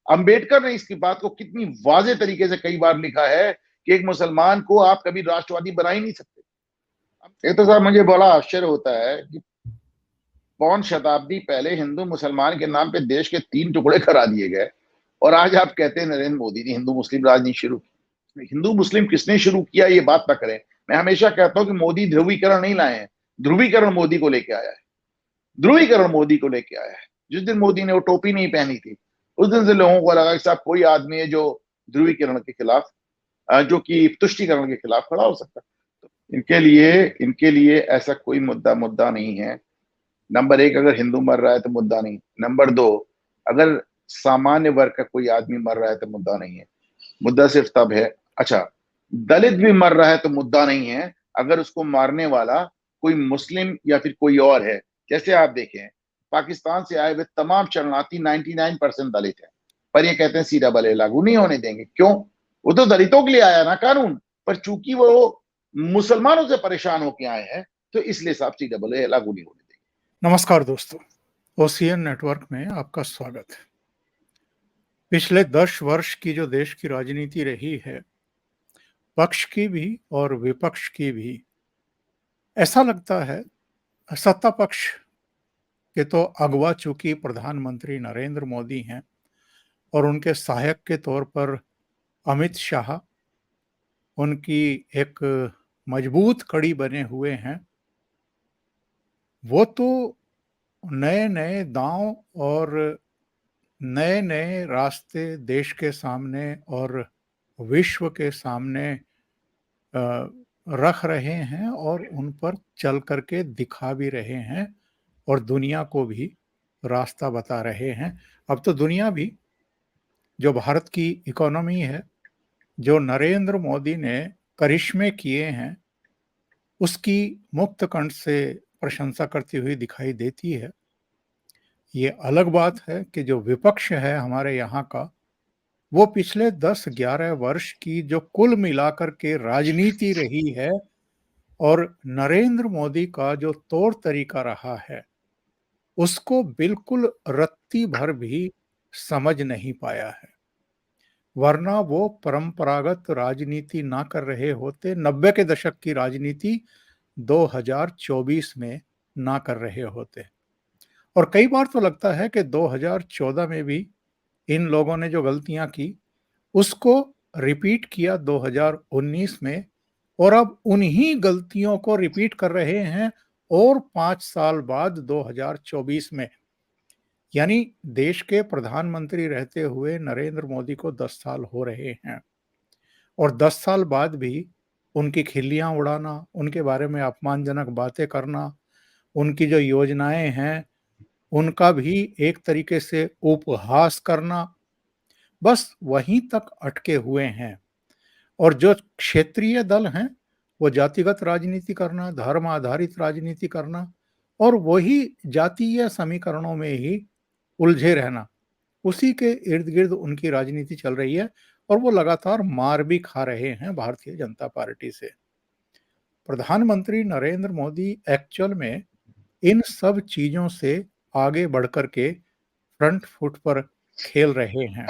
अंबेडकर ने इसकी बात को कितनी वाजे तरीके से कई बार लिखा है कि एक मुसलमान को आप कभी राष्ट्रवादी बना ही नहीं सकते। ये तो साहब मुझे बड़ा आश्चर्य होता है कि पौन शताब्दी पहले हिंदू मुसलमान के नाम पे देश के 3 टुकड़े करा दिए गए, और आज आप कहते हैं नरेंद्र मोदी ने हिंदू मुस्लिम राजनीति शुरू की। हिंदू मुस्लिम किसने शुरू किया ये बात ना करें। मैं हमेशा कहता हूं कि मोदी ध्रुवीकरण नहीं लाए हैं, ध्रुवीकरण मोदी को लेके आया है। ध्रुवीकरण मोदी को लेके आया है। जिस दिन मोदी ने वो टोपी नहीं पहनी थी, उस दिन से लोगों को लगा कि साहब कोई आदमी है जो ध्रुवीकरण के खिलाफ, जो कि तुष्टीकरण के खिलाफ खड़ा हो सकता है। तो इनके लिए ऐसा कोई मुद्दा नहीं है। नंबर एक, अगर हिंदू मर रहा है तो मुद्दा नहीं। नंबर दो, अगर सामान्य वर्ग का कोई आदमी मर रहा है तो मुद्दा नहीं है। मुद्दा सिर्फ तब है, अच्छा, दलित भी मर रहा है तो मुद्दा नहीं है अगर उसको मारने वाला कोई मुस्लिम या फिर कोई और है। जैसे आप देखें, पाकिस्तान से आए हुए तमाम शरणार्थी 99% दलित है, पर ये कहते हैं CAA लागू नहीं होने देंगे। क्यों? वो तो दलितों के लिए आया ना कानून, पर चूंकि वो मुसलमानों से परेशान होके आए हैं तो इसलिए साहब CAA लागू नहीं होने देंगे। नमस्कार दोस्तों, OCN नेटवर्क में आपका स्वागत है। पिछले 10 वर्ष की जो देश की राजनीति रही है, पक्ष की भी और विपक्ष की भी, ऐसा लगता है सत्ता पक्ष के तो अगवा चूकी प्रधानमंत्री नरेंद्र मोदी हैं और उनके सहायक के तौर पर अमित शाह उनकी एक मजबूत कड़ी बने हुए हैं। वो तो नए नए दांव और नए नए रास्ते देश के सामने और विश्व के सामने रख रहे हैं और उन पर चल करके दिखा भी रहे हैं और दुनिया को भी रास्ता बता रहे हैं। अब तो दुनिया भी, जो भारत की इकोनॉमी है, जो नरेंद्र मोदी ने करिश्मे किए हैं, उसकी मुक्त कंठ से प्रशंसा करती हुई दिखाई देती है। ये अलग बात है कि जो विपक्ष है हमारे यहाँ का, वो पिछले 10-11 वर्ष की जो कुल मिलाकर के राजनीति रही है और नरेंद्र मोदी का जो तौर तरीका रहा है, उसको बिल्कुल रत्ती भर भी समझ नहीं पाया है। वरना वो परंपरागत राजनीति ना कर रहे होते, 90 के दशक की राजनीति 2024 में ना कर रहे होते। और कई बार तो लगता है कि 2014 में भी इन लोगों ने जो गलतियां की, उसको रिपीट किया 2019 में, और अब उन्हीं गलतियों को रिपीट कर रहे हैं और 5 साल बाद 2024 में। यानी देश के प्रधानमंत्री रहते हुए नरेंद्र मोदी को 10 साल हो रहे हैं और 10 साल बाद भी उनकी खिल्लियां उड़ाना, उनके बारे में अपमानजनक बातें करना, उनकी जो योजनाएं हैं उनका भी एक तरीके से उपहास करना, बस वहीं तक अटके हुए हैं। और जो क्षेत्रीय दल हैं वो जातिगत राजनीति करना, धर्म आधारित राजनीति करना और वही जातीय समीकरणों में ही उलझे रहना, उसी के इर्द गिर्द उनकी राजनीति चल रही है और वो लगातार मार भी खा रहे हैं भारतीय जनता पार्टी से। प्रधानमंत्री नरेंद्र मोदी एक्चुअल में इन सब चीजों से आगे बढ़कर के फ्रंट फुट पर खेल रहे हैं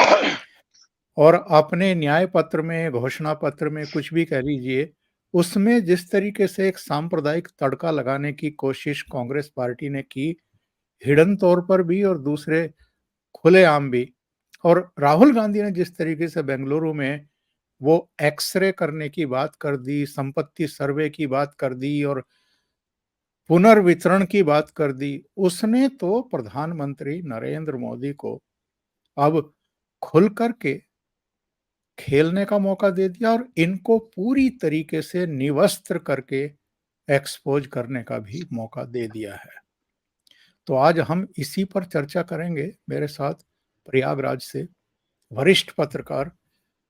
और अपने न्याय पत्र में, घोषणा पत्र में, कुछ भी कह लीजिए, उसमें जिस तरीके से एक सांप्रदायिक तड़का लगाने की कोशिश कांग्रेस पार्टी ने की, हिडन तौर पर भी और दूसरे खुलेआम भी, और राहुल गांधी ने जिस तरीके से बेंगलुरु में वो एक्सरे करने की बात कर दी, संपत्ति सर्वे की बात कर दी और पुनर्वितरण की बात कर दी, उसने तो प्रधानमंत्री नरेंद्र मोदी को अब खुल करके खेलने का मौका दे दिया और इनको पूरी तरीके से निवस्त्र करके एक्सपोज करने का भी मौका दे दिया है। तो आज हम इसी पर चर्चा करेंगे। मेरे साथ प्रयागराज से वरिष्ठ पत्रकार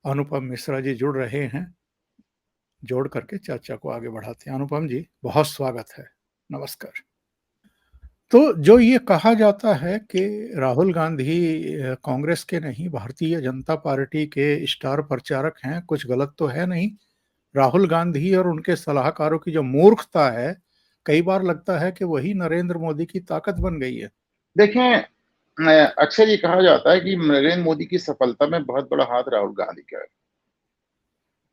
अनुपम मिश्रा जी जुड़ रहे हैं। जोड़ करके चर्चा को आगे बढ़ाते हैं। अनुपम जी, बहुत स्वागत है। नमस्कार। तो जो ये कहा जाता है कि राहुल गांधी कांग्रेस के नहीं, भारतीय जनता पार्टी के स्टार प्रचारक हैं, कुछ गलत तो है नहीं। राहुल गांधी और उनके सलाहकारों की जो मूर्खता है, कई बार लगता है कि वही नरेंद्र मोदी की ताकत बन गई है। देखें, अक्सर ये कहा जाता है कि नरेंद्र मोदी की सफलता में बहुत बड़ा हाथ राहुल गांधी का है।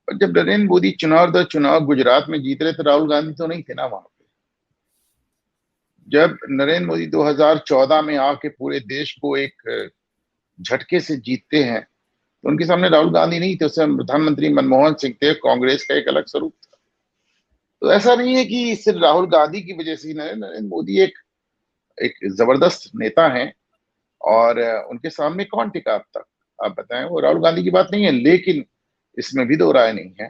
पर जब नरेंद्र मोदी चुनाव दर चुनाव गुजरात में जीत रहे तो राहुल गांधी तो नहीं थे ना वहां पे। जब नरेंद्र मोदी 2014 में आके पूरे देश को एक झटके से जीतते हैं तो उनके सामने राहुल गांधी नहीं थे, उस समय प्रधानमंत्री मनमोहन सिंह थे, कांग्रेस का एक अलग स्वरूप था। तो ऐसा नहीं है कि सिर्फ राहुल गांधी की वजह से ही नरेंद्र मोदी एक एक जबरदस्त नेता हैं। और उनके सामने कौन टिका अब तक, आप बताएं। वो राहुल गांधी की बात नहीं है, लेकिन इसमें भी दो राय नहीं है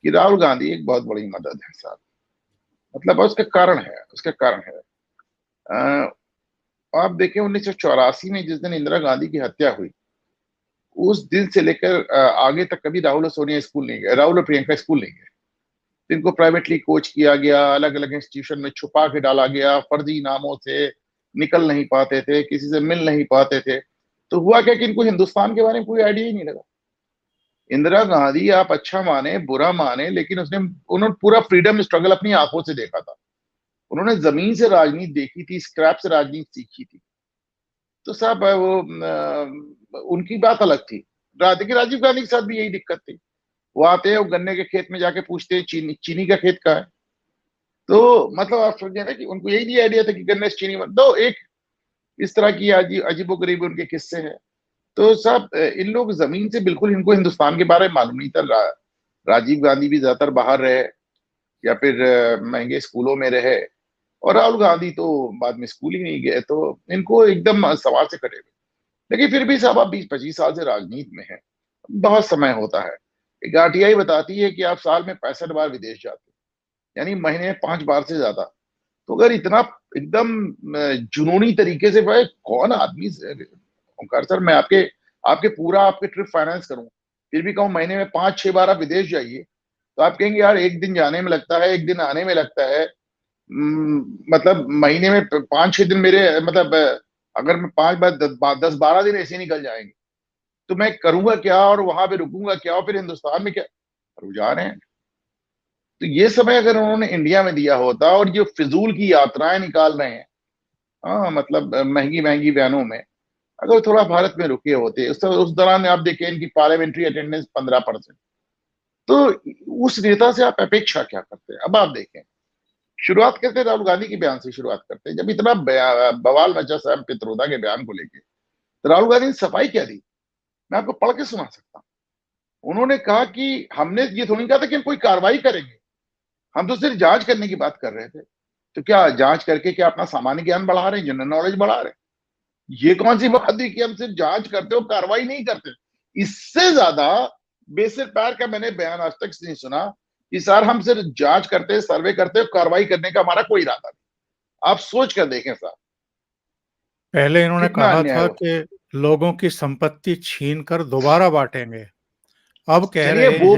कि राहुल गांधी एक बहुत बड़ी मदद है साहब। मतलब उसका कारण है, उसका कारण है। आप देखें 1984 में जिस दिन इंदिरा गांधी की हत्या हुई, उस दिन से लेकर आगे तक कभी राहुल और सोनिया स्कूल नहीं गए, राहुल और प्रियंका स्कूल नहीं गए। इनको प्राइवेटली कोच किया गया, अलग अलग इंस्टीट्यूशन में छुपा के डाला गया, फर्जी नामों से निकल नहीं पाते थे, किसी से मिल नहीं पाते थे। तो हुआ क्या कि इनको हिंदुस्तान के बारे में कोई आइडिया ही नहीं लगा। इंदिरा गांधी आप अच्छा माने बुरा माने, लेकिन उन्होंने पूरा फ्रीडम स्ट्रगल अपनी आंखों से देखा था। उन्होंने जमीन से राजनीति देखी थी, स्क्रैप से राजनीति सीखी थी। तो साहब उनकी बात अलग थी। देखिए राजीव गांधी के साथ भी यही दिक्कत थी। वो आते हैं, वो गन्ने के खेत में जाके पूछते हैं चीनी का खेत कहाँ है। तो मतलब आप समझे ना कि उनको यही नहीं आइडिया था कि गन्ने से चीनी दो। एक इस तरह की अजीबोगरीब उनके किस्से हैं। तो साहब इन लोग जमीन से बिल्कुल, इनको हिंदुस्तान के बारे में मालूम नहीं था। राजीव गांधी भी ज्यादातर बाहर रहे या फिर महंगे स्कूलों में रहे, और राहुल गांधी तो बाद में स्कूल ही नहीं गए, तो इनको एकदम सवाल से कटे हुए। लेकिन फिर भी साहब आप 20-25 साल से राजनीति में हैं, बहुत समय होता है। एक आरटीआई बताती है कि आप साल में 65 बार विदेश जाते हैं, यानी महीने में 5 बार से ज्यादा। तो अगर इतना एकदम जुनूनी तरीके से, भाई कौन आदमी, ओंकार सर मैं आपके आपके पूरा आपके ट्रिप फाइनेंस करूं, फिर भी कहूं महीने में 5-6 बार आप विदेश जाइए, तो आप कहेंगे यार एक दिन जाने में लगता है, एक दिन आने में लगता है। मतलब महीने में 5-6 दिन मेरे, मतलब अगर मैं 5 बार 10-12 दिन ऐसे निकल जाएंगे, तो मैं करूंगा क्या और वहां पे रुकूंगा क्या और फिर हिंदुस्तान में क्या। रुझान है। तो ये समय अगर उन्होंने इंडिया में दिया होता, और जो फिजूल की यात्राएं निकाल रहे हैं, हाँ मतलब महंगी महंगी बयानों में, अगर थोड़ा भारत में रुके होते, उस दौरान आप देखें इनकी पार्लियामेंट्री अटेंडेंस 15%। तो उस नेता से आप अपेक्षा क्या करते हैं। अब आप देखें, शुरुआत करते हैं राहुल गांधी के बयान से शुरुआत करते हैं। जब इतना बवाल मचा सैम पित्रोदा के बयान को लेके, तो राहुल गांधी ने सफाई क्या दी, मैं आपको पढ़ के सुना सकता हूं। उन्होंने कहा कि हमने ये थोड़ी कहा था कि हम कोई कार्रवाई करेंगे, हम तो सिर्फ जांच करने की बात कर रहे थे। तो क्या जांच करके क्या अपना सामान्य ज्ञान बढ़ा रहे हैं, जनरल नॉलेज बढ़ा रहे हैं? ये कौन सी बात हुई कि हम सिर्फ जांच करते हो कार्रवाई नहीं करते। इससे ज्यादा बेसिर पैर का मैंने बयान आज तक नहीं सुना कि सर हम सिर्फ जांच करते, सर्वे करते, कार्रवाई करने का हमारा कोई इरादा नहीं। आप सोच कर देखें साहब, पहले इन्होंने कितना कहा अन्याय था हो। कि लोगों की संपत्ति छीन कर दोबारा बांटेंगे। अब कह चलिए रहे हैं कि वो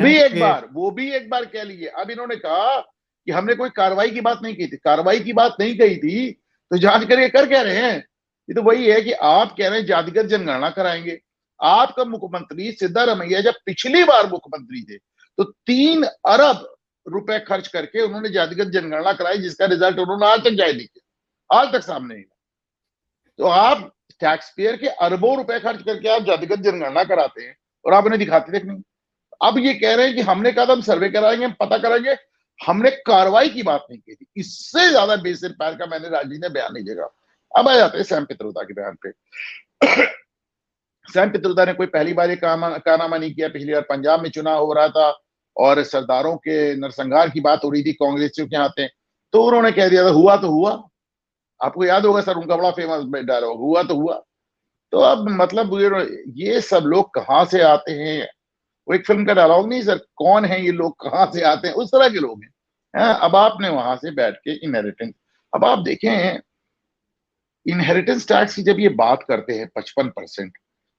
भी एक बार कह लीजिए। अब इन्होंने कहा कि हमने कोई कार्रवाई की बात नहीं की थी, कार्रवाई की बात नहीं कही थी, तो जांच करके कर कह रहे हैं। ये तो वही है कि आप कह रहे हैं जातिगत जनगणना कराएंगे। आपका मुख्यमंत्री सिद्धारमैया जब पिछली बार मुख्यमंत्री थे, तो 3 अरब रुपए खर्च करके उन्होंने जातिगत जनगणना कराई, जिसका रिजल्ट उन्होंने आज तक जारी नहीं किया, आज तक सामने नहीं। तो आप टैक्स पेयर के अरबों रुपए खर्च करके आप जातिगत जनगणना कराते हैं और आप उन्हें दिखाते तक नहीं। अब ये कह रहे हैं कि हमने कहा था हम सर्वे कराएंगे, हम पता कराएंगे, हमने कार्रवाई की बात नहीं की थी। इससे ज्यादा बेसिर पैर का मैंने राजनीति ने बयान नहीं देखा। अब आ जाते हैं सैम पित्रोदा के बयान पे। सैम पित्रोदा ने कोई पहली बार ये कारनामा नहीं किया। पिछली बार पंजाब में चुनाव हो रहा था और सरदारों के नरसंहार की बात हो रही थी कांग्रेसियों के हाथ में, तो उन्होंने कह दिया था हुआ तो हुआ। आपको याद होगा सर उनका बड़ा फेमस डायलॉग, हुआ तो हुआ। तो अब मतलब ये सब लोग कहाँ से आते हैं। वो एक फिल्म का डायलॉग नहीं सर, कौन है ये लोग, कहाँ से आते हैं, उस तरह के लोग हैं। अब आपने वहां से बैठ के इनहेरिटेंस, अब आप देखें इनहेरिटेंस टैक्स की जब ये बात करते हैं 55%,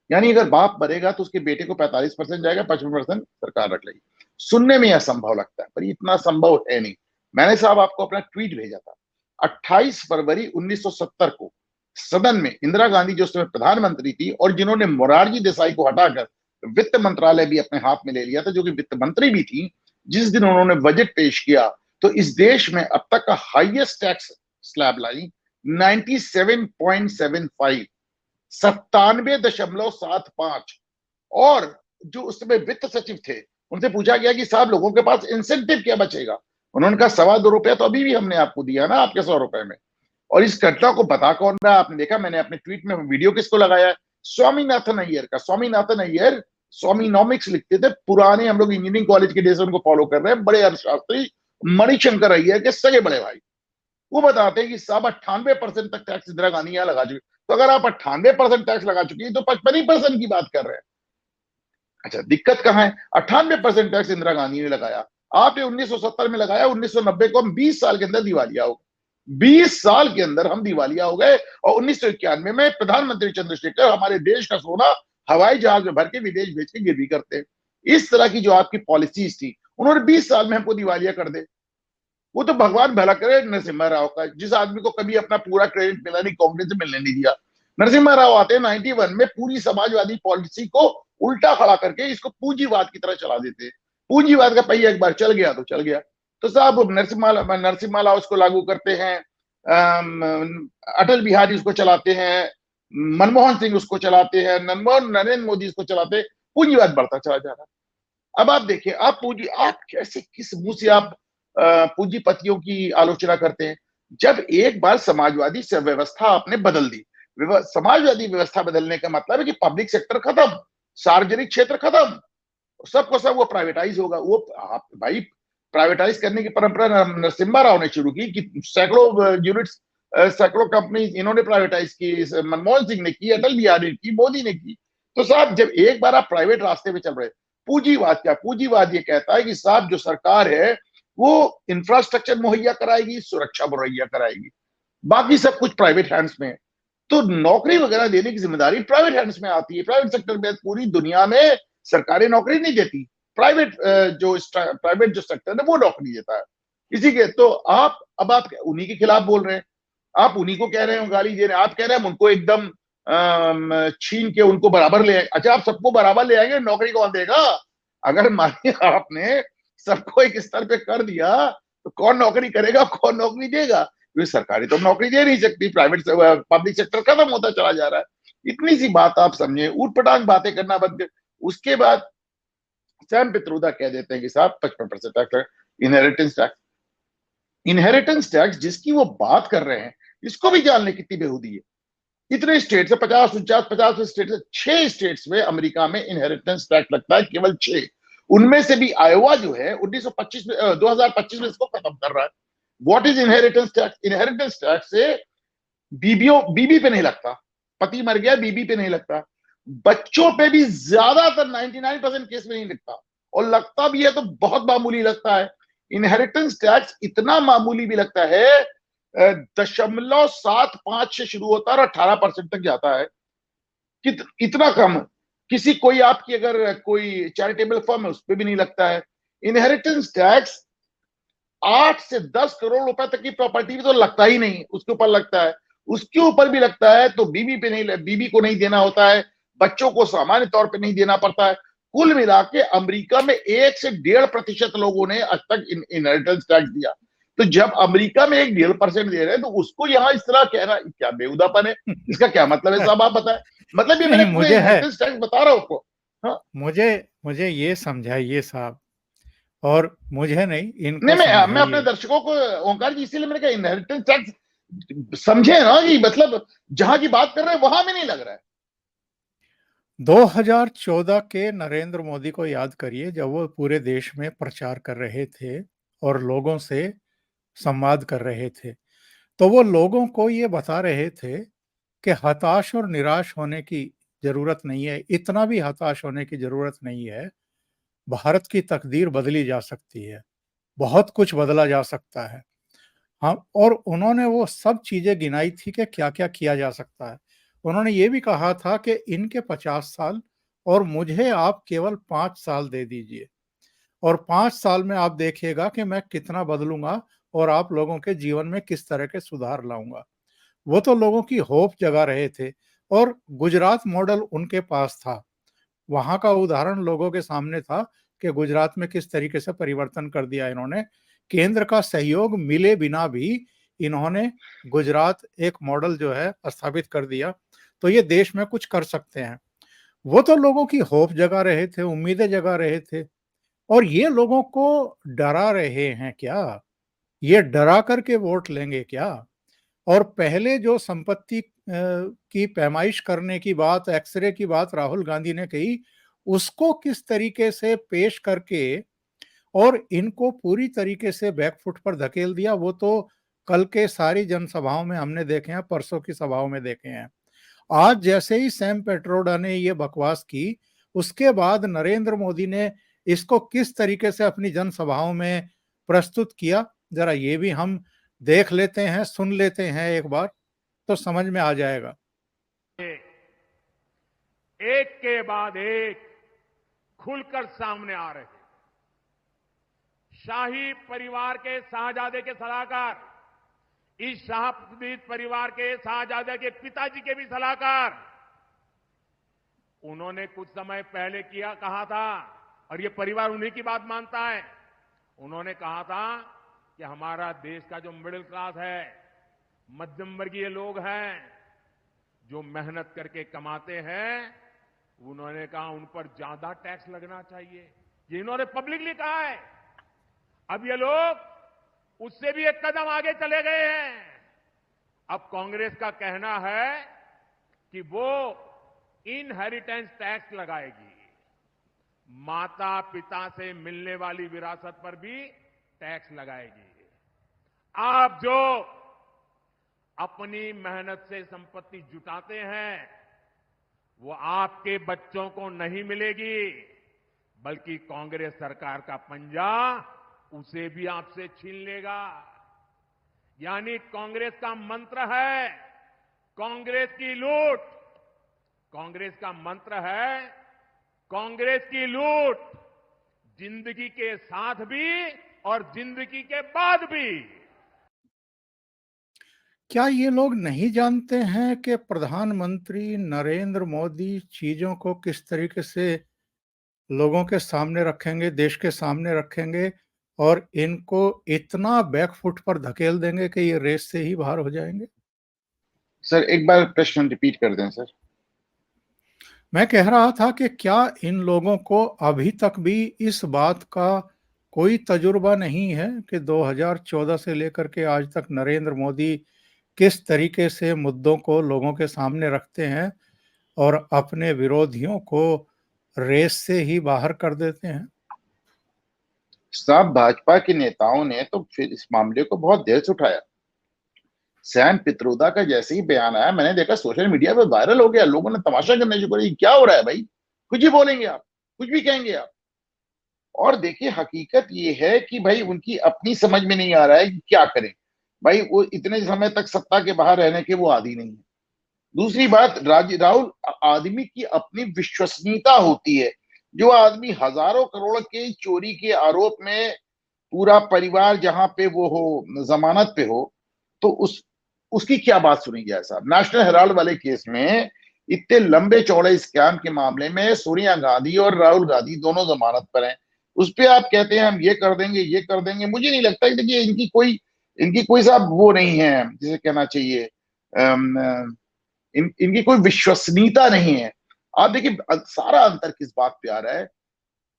यानी अगर बाप मरेगा तो उसके बेटे को 45% जाएगा, 55% सरकार रख लेगी। सुनने में असंभव लगता है पर इतना संभव है नहीं। मैंने साहब आपको अपना ट्वीट भेजा था 28 फरवरी 1970 को सदन में इंदिरा गांधी जो उस समय प्रधानमंत्री थी और जिन्होंने मोरारजी देसाई को हटाकर वित्त मंत्रालय भी अपने हाथ में ले लिया था, जो कि वित्त मंत्री भी थी, जिस दिन उन्होंने बजट पेश किया तो इस देश में अब तक का हाईएस्ट टैक्स स्लैब लाई 97.75। 97.75। और जो उस समय वित्त सचिव थे, उनसे पूछा गया कि साहब लोगों के पास इंसेंटिव क्या बचेगा, उन्होंने कहा ₹2.25 तो अभी भी हमने आपको दिया ना आपके ₹100 में। और इस घटना को बता कौन रहा आपने देखा, मैंने अपने ट्वीट में वीडियो किसको लगाया है, स्वामीनाथन अय्यर का। स्वामीनाथन अय्यर स्वामीनॉमिक्स लिखते थे, पुराने हम लोग इंजीनियरिंग कॉलेज के डेज उनको फॉलो कर रहे हैं, बड़े अर्थशास्त्री मणिशंकर अय्यर के सगे बड़े भाई। वो बताते हैं कि साहब 98% तक टैक्स इंदिरा गांधी यहाँ लगा चुकी। तो अगर आप 98% टैक्स लगा चुकी है तो 55% की बात कर रहे हैं। अच्छा, दिक्कत कहां है? 98% टैक्स इंदिरा गांधी ने लगाया, आपने 1970 में लगाया, 1990 को हम 20 साल के अंदर दिवालिया हो गए। 20 साल के अंदर हम दिवालिया हो गए। और 1991 में प्रधानमंत्री चंद्रशेखर हमारे देश का सोना हवाई जहाज में भर के विदेश भेज के गिरवी करते हैं। इस तरह की जो आपकी पॉलिसीज थी, उन्होंने 20 साल में हमको दिवालिया कर दे। वो तो भगवान भला करे नरसिम्हा राव का, जिस आदमी को कभी अपना पूरा क्रेडिट मिला नहीं, कांग्रेस से मिलने नहीं दिया। नरसिम्हा राव आते हैं 91 में, पूरी समाजवादी पॉलिसी को उल्टा खड़ा करके इसको पूंजीवाद की तरह चला देते हैं। पूंजीवाद का पहिया एक बार चल गया तो चल गया। तो साहब नरसिम्हा राव उसको लागू करते हैं, अटल बिहारी उसको चलाते हैं, मनमोहन सिंह उसको चलाते हैं, नरेंद्र मोदी उसको चलाते हैं। पूंजीवाद बढ़ता चला जा रहा है। अब आप देखिए, आप कैसे, किस मुंह से आप पूंजीपतियों की आलोचना करते हैं? जब एक बार समाजवादी व्यवस्था आपने बदल दी, समाजवादी व्यवस्था बदलने का मतलब है कि पब्लिक सेक्टर खत्म, सार्वजनिक क्षेत्र खत्म, सबको सब वो प्राइवेटाइज होगा। वो आप भाई, प्राइवेटाइज करने की परंपरा नरसिम्हा राव ने शुरू की कि सैकड़ों यूनिट्स, सैकड़ों कंपनी इन्होंने प्राइवेटाइज की, मनमोहन सिंह ने की, अटल बिहारी ने की, मोदी ने की। तो साहब जब एक बार आप प्राइवेट रास्ते पे चल रहे, पूंजीवाद क्या? पूंजीवाद ये कहता है कि साहब जो सरकार है वो इंफ्रास्ट्रक्चर मुहैया कराएगी, सुरक्षा मुहैया कराएगी, बाकी सब कुछ प्राइवेट हैंड्स में है। तो नौकरी वगैरह देने की जिम्मेदारी प्राइवेट हैंड्स में आती है। प्राइवेट सेक्टर में, पूरी दुनिया में सरकारें नौकरी नहीं देती, प्राइवेट जो सेक्टर है वो नौकरी देता है। इसी के तो आप उन्हीं के खिलाफ बोल रहे हैं, आप उन्हीं को कह रहे हैं, गाली दे रहे हैं, आप कह रहे हैं हम उनको एकदम छीन के उनको बराबर ले आए। अच्छा, आप सबको बराबर ले आएंगे, नौकरी कौन देगा? अगर मानिए आपने सबको एक स्तर पे कर दिया तो कौन नौकरी करेगा, कौन नौकरी देगा? क्योंकि सरकारी तो नौकरी दे नहीं सकती, प्राइवेट पब्लिक सेक्टर खत्म होता चला जा रहा है। इतनी सी बात आप समझे, ऊट पटांग बातें करना बंद कर। उसके बाद सैम पित्रोदा कह देते हैं कि साहब 55% tax, inheritance tax. Inheritance tax जिसकी वो बात कर रहे हैं, इसको भी जानने कितनी बेहूदी है। इतने स्टेट से 50 स्टेट से 6 स्टेट्स में अमेरिका में इनहेरिटेंस टैक्स लगता है, केवल 6। उनमें से भी आयोवा जो है 1925 में 2025 में इसको खत्म कर रहा है। What is inheritance tax? Inheritance tax से बीबी पे नहीं लगता, पति मर गया बीबी पे नहीं लगता, बच्चों पे भी ज्यादातर 99% केस में नहीं लगता, और लगता भी है तो बहुत मामूली लगता है। इनहेरिटेंस टैक्स इतना मामूली भी लगता है, 0.75 से शुरू होता है और 18% तक जाता है। इतना कम। कोई आपकी अगर कोई चैरिटेबल फर्म है उस पर भी नहीं लगता है। इनहेरिटेंस टैक्स 8 से 10 करोड़ रुपए तक की प्रॉपर्टी भी तो लगता ही नहीं, उसके ऊपर लगता है। उसके ऊपर भी लगता है तो बीबी को नहीं देना होता है, बच्चों को सामान्य तौर पे नहीं देना पड़ता है। कुल मिला के अमरीका में 1 से 1.5% लोगों ने आज तक इनहेरिटेंस टैक्स दिया। तो जब अमेरिका में 1.5% दे रहे हैं तो उसको यहाँ इस तरह कहना क्या बेहुदापन है? इसका क्या मतलब है साहब, आप बताएं। मतलब ये नहीं, मैंने मुझे है, इनहेरिटेंस टैक्स बता रहा हूं आपको। हाँ, मुझे मुझे ये समझाइए साहब, और मुझे नहीं, इनको नहीं, मैं अपने समझाइए। दर्शकों को, ओंकार जी, इसीलिए मैंने कहा इनहेरिटेंस टैक्स समझे ना कि मतलब जहां की बात कर रहे हैं वहां में नहीं लग रहा है। 2014 के नरेंद्र मोदी को याद करिए, जब वो पूरे देश में प्रचार कर रहे थे और लोगों से संवाद कर रहे थे, तो वो लोगों को ये बता रहे थे कि हताश और निराश होने की जरूरत नहीं है, इतना भी हताश होने की जरूरत नहीं है। भारत की तकदीर बदली जा सकती है, बहुत कुछ बदला जा सकता है। हाँ, और उन्होंने वो सब चीजें गिनाई थी कि क्या-क्या किया जा सकता है। उन्होंने ये भी कहा था कि इनके 50 साल और मुझे आप केवल 5 साल दे दीजिए, और 5 साल में आप देखिएगा कि मैं कितना बदलूंगा और आप लोगों के जीवन में किस तरह के सुधार लाऊंगा। वो तो लोगों की होप जगा रहे थे, और गुजरात मॉडल उनके पास था। वहाँ का उदाहरण लोगों के सामने था कि गुजरात में किस तरीके से परिवर्तन कर दिया इन्होंने। केंद्र का सहयोग मिले बिना भी इन्होंने गुजरात एक मॉडल जो है स्थापित कर दिया। तो ये देश में कुछ कर सकते हैं। वो तो लोगों की होप जगा रहे थे, उम्मीदें जगा रहे थे, और ये लोगों को डरा रहे हैं क्या? ये डरा करके वोट लेंगे क्या? और पहले जो संपत्ति की पैमाइश करने की बात, एक्सरे की बात राहुल गांधी ने कही, उसको किस तरीके से पेश करके और इनको पूरी तरीके से बैकफुट पर धकेल दिया, वो तो कल के सारी जनसभाओं में हमने देखे हैं, परसों की सभाओं में देखे हैं। आज जैसे ही सैम पेट्रोडा ने ये बकवास की, उसके बाद नरेंद्र मोदी ने इसको किस तरीके से अपनी जनसभाओं में प्रस्तुत किया, जरा ये भी हम देख लेते हैं, सुन लेते हैं एक बार, तो समझ में आ जाएगा। एक के बाद एक खुलकर सामने आ रहे हैं। शाही परिवार के शाहजादे के सलाहकार, इस शाही परिवार के शाहजादे के पिताजी के भी सलाहकार, उन्होंने कुछ समय पहले कहा था, और ये परिवार उन्हीं की बात मानता है। उन्होंने कहा था कि हमारा देश का जो मिडिल क्लास है, मध्यम वर्गीय लोग हैं, जो मेहनत करके कमाते हैं, उन्होंने कहा उन पर ज्यादा टैक्स लगना चाहिए। ये इन्होंने पब्लिकली कहा है। अब ये लोग उससे भी एक कदम आगे चले गए हैं। अब कांग्रेस का कहना है कि वो इनहेरिटेंस टैक्स लगाएगी, माता पिता से मिलने वाली विरासत पर भी टैक्स लगाएगी। आप जो अपनी मेहनत से संपत्ति जुटाते हैं, वो आपके बच्चों को नहीं मिलेगी, बल्कि कांग्रेस सरकार का पंजा उसे भी आपसे छीन लेगा। यानी कांग्रेस का मंत्र है कांग्रेस की लूट। कांग्रेस का मंत्र है कांग्रेस की लूट, जिंदगी के साथ भी और जिंदगी के बाद भी। क्या ये लोग नहीं जानते हैं कि प्रधानमंत्री नरेंद्र मोदी चीजों को किस तरीके से लोगों के सामने रखेंगे, देश के सामने रखेंगे, और इनको इतना बैकफुट पर धकेल देंगे कि ये रेस से ही बाहर हो जाएंगे? सर एक बार प्रश्न रिपीट कर दें सर। मैं कह रहा था कि क्या इन लोगों को अभी तक भी इस बात का कोई तजुर्बा नहीं है कि 2014 से लेकर के आज तक नरेंद्र मोदी किस तरीके से मुद्दों को लोगों के सामने रखते हैं और अपने विरोधियों को रेस से ही बाहर कर देते हैं? साहब भाजपा के नेताओं ने तो फिर इस मामले को बहुत देर से उठाया। सैम पित्रोदा का जैसे ही बयान आया, मैंने देखा सोशल मीडिया पे वायरल हो गया, लोगों ने तमाशा करने शुरू कर, क्या हो रहा है भाई, कुछ भी बोलेंगे आप, कुछ भी कहेंगे आप। और देखिए हकीकत ये है कि भाई उनकी अपनी समझ में नहीं आ रहा है कि क्या करें। भाई वो इतने समय तक सत्ता के बाहर रहने के वो आदी नहीं है। दूसरी बात, राहुल, आदमी की अपनी विश्वसनीयता होती है। जो आदमी हजारों करोड़ के चोरी के आरोप में पूरा परिवार जहां पे वो हो, जमानत पे हो, तो उसकी क्या बात सुनी जाए साहब। नेशनल हेराल्ड वाले केस में इतने लंबे चौड़े स्कैम के मामले में सोनिया गांधी और राहुल गांधी दोनों जमानत पर हैं। उस पर आप कहते हैं हम ये कर देंगे, ये कर देंगे। मुझे नहीं लगता कि देखिए इनकी कोई साहब वो नहीं है, जिसे कहना चाहिए इनकी कोई विश्वसनीयता नहीं है। आप देखिए सारा अंतर किस बात पे आ रहा है,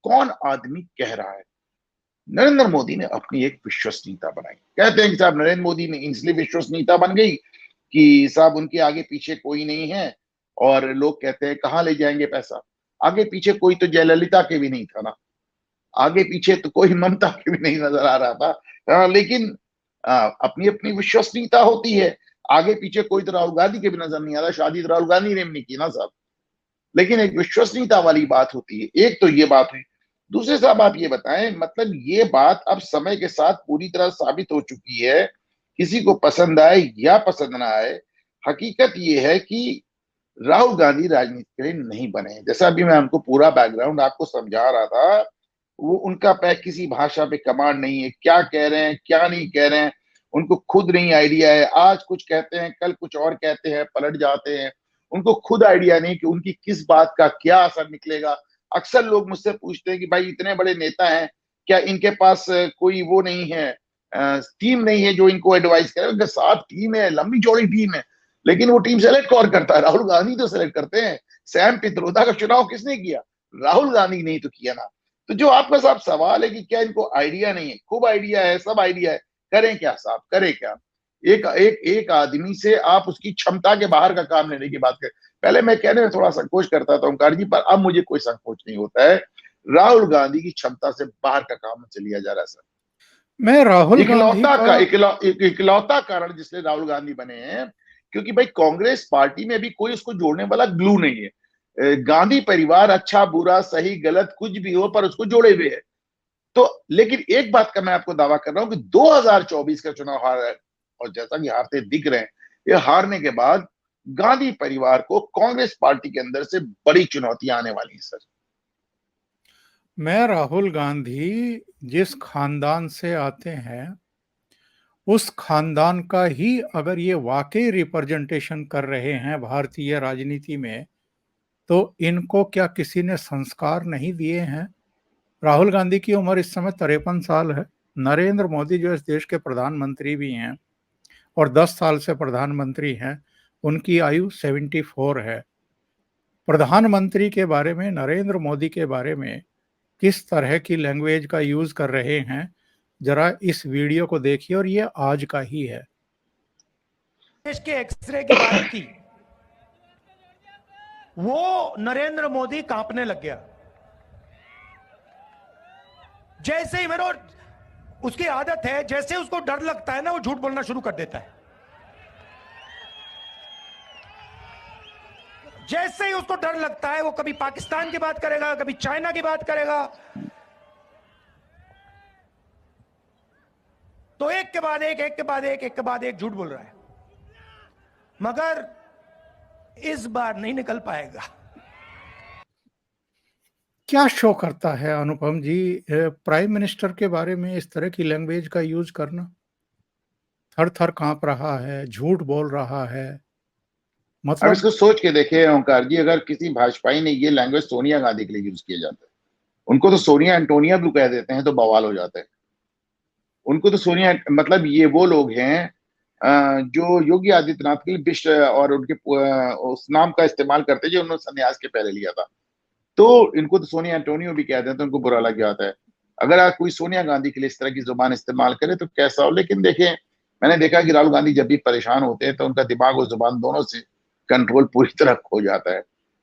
कौन आदमी कह रहा है। नरेंद्र मोदी ने अपनी एक विश्वसनीयता बनाई। कहते हैं कि साहब नरेंद्र मोदी ने इसलिए विश्वसनीयता बन गई कि साहब उनके आगे पीछे कोई नहीं है, और लोग कहते हैं कहां ले जाएंगे पैसा। आगे पीछे कोई तो जयललिता के भी नहीं था ना, आगे पीछे तो कोई ममता के भी नहीं नजर आ रहा था। लेकिन अपनी अपनी विश्वसनीयता होती है। आगे पीछे कोई तो राहुल गांधी के भी नजर नहीं आ रहा, शादी तो राहुल गांधी ने भी नहीं की ना साहब। लेकिन एक विश्वसनीयता वाली बात होती है। एक तो ये बात हुई। दूसरे साहब आप ये बताएं, मतलब ये बात अब समय के साथ पूरी तरह साबित हो चुकी है, किसी को पसंद आए या पसंद ना आए, हकीकत ये है कि राहुल गांधी राजनीति के लिए नहीं बने। जैसा अभी मैं हमको पूरा बैकग्राउंड आपको समझा रहा था, वो उनका किसी भाषा पे कमांड नहीं है, क्या कह रहे हैं क्या नहीं कह रहे हैं उनको खुद नहीं आइडिया है। आज कुछ कहते हैं, कल कुछ और कहते हैं, पलट जाते हैं। उनको खुद आइडिया नहीं कि उनकी किस बात का क्या असर निकलेगा। अक्सर लोग मुझसे पूछते हैं कि भाई इतने बड़े नेता हैं, क्या इनके पास कोई वो नहीं है, टीम नहीं है जो इनको एडवाइस करे। उनके साथ टीम है, लंबी चौड़ी टीम है। लेकिन वो टीम सेलेक्ट कौन करता है? राहुल गांधी तो सेलेक्ट करते हैं। सैम पित्रोदा का चुनाव किसने किया? राहुल गांधी ने ही तो किया ना। तो जो आपका साहब सवाल है कि क्या इनको आइडिया नहीं है, खूब आइडिया है, सब आइडिया है, करें क्या साहब, करें क्या? एक आदमी से आप उसकी क्षमता के बाहर का काम लेने की बात करें। पहले मैं कहने में थोड़ा संकोच करता था ओंकार जी, पर अब मुझे कोई संकोच नहीं होता है। राहुल गांधी की क्षमता से बाहर का काम मुझसे लिया जा रहा है सर। मैं राहुल गांधी का इकलौता कारण जिसलिए राहुल गांधी बने हैं, क्योंकि भाई कांग्रेस पार्टी में भी कोई उसको जोड़ने वाला ग्लू नहीं है। गांधी परिवार अच्छा बुरा सही गलत कुछ भी हो, पर उसको जोड़े हुए है। तो लेकिन एक बात का मैं आपको दावा कर रहा हूं कि 2024 का चुनाव हार है, और जैसा कि हारते दिख रहे हैं, ये हारने के बाद गांधी परिवार को कांग्रेस पार्टी के अंदर से बड़ी चुनौतियां आने वाली हैं सर। मैं राहुल गांधी जिस खानदान से आते हैं उस खानदान का ही अगर ये वाकई रिप्रेजेंटेशन कर रहे हैं भारतीय राजनीति में, तो इनको क्या किसी ने संस्कार नहीं दिए हैं? राहुल गांधी की उम्र इस समय 53 साल है। नरेंद्र मोदी जो इस देश के प्रधानमंत्री भी हैं और 10 साल से प्रधानमंत्री हैं, उनकी आयु 74 है। प्रधानमंत्री के बारे में, नरेंद्र मोदी के बारे में किस तरह की लैंग्वेज का यूज कर रहे हैं, जरा इस वीडियो को देखिए, और ये आज का ही है। देश के एक्सरे की बात की, वो नरेंद्र मोदी कांपने लग गया। जैसे ही मेरे, उसकी आदत है, जैसे उसको डर लगता है ना, वो झूठ बोलना शुरू कर देता है। जैसे ही उसको डर लगता है, वो कभी पाकिस्तान की बात करेगा, कभी चाइना की बात करेगा। तो एक के बाद एक झूठ बोल रहा है, मगर इस बार नहीं निकल पाएगा। क्या शो करता है अनुपम जी, प्राइम मिनिस्टर के बारे में इस तरह की लैंग्वेज का यूज करना? थर थर कांप रहा है, झूठ बोल रहा है, अब मतलब इसको सोच के देखे ओंकार जी, अगर किसी भाजपाई ने ये लैंग्वेज सोनिया गांधी के लिए यूज किया जाता है, उनको तो सोनिया एंटोनिया भी कह देते हैं तो बवाल हो जाता है। उनको तो सोनिया मतलब ये वो लोग हैं जो योगी आदित्यनाथ के लिए विश्व और उनके उस नाम का इस्तेमाल करते जो उन्होंने संन्यास के पहले लिया था। तो इनको तो सोनिया एंटोनियो भी कहते हैं, तो उनको बुरा लग जाता है। अगर आप कोई सोनिया गांधी के लिए इस तरह की जुबान इस्तेमाल करे तो कैसा हो। लेकिन देखें, मैंने देखा कि राहुल गांधी जब भी परेशान होते हैं तो उनका दिमाग और जुबान दोनों से कंट्रोल पूरी तरह खो जाता है।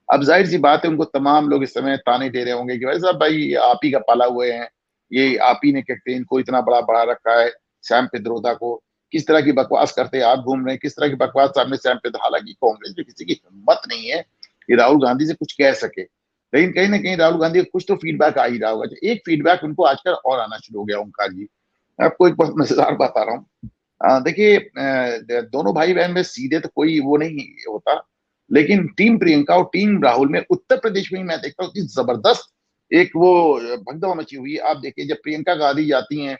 अब जाहिर सी बात है, उनको तमाम लोग इस समय ताने दे रहे होंगे कि भाई साहब, भाई आप ही का पाला हुए हैं, ये आप ही ने कहते इनको इतना बड़ा बढ़ा रखा है, सैम पित्रोदा को किस तरह की बकवास करते आप घूम रहे हैं, किस तरह की बकवास सामने सैम पित्रोदा। हालांकि कांग्रेस में किसी की हिम्मत नहीं है कि राहुल गांधी से कुछ कह सके, लेकिन कहीं ना कहीं राहुल गांधी को कुछ तो फीडबैक आ ही रहा होगा। एक फीडबैक उनको आजकल और आना शुरू हो गया ओंकार जी। मैं आपको एक बहुत मजेदार बता रहा हूँ। देखिए, दोनों भाई बहन में सीधे तो कोई वो नहीं होता, लेकिन टीम प्रियंका और टीम राहुल में उत्तर प्रदेश में ही मैं देखता हूँ कि जबरदस्त एक वो भगदड़ मची हुई है। आप देखिए, जब प्रियंका गांधी जाती हैं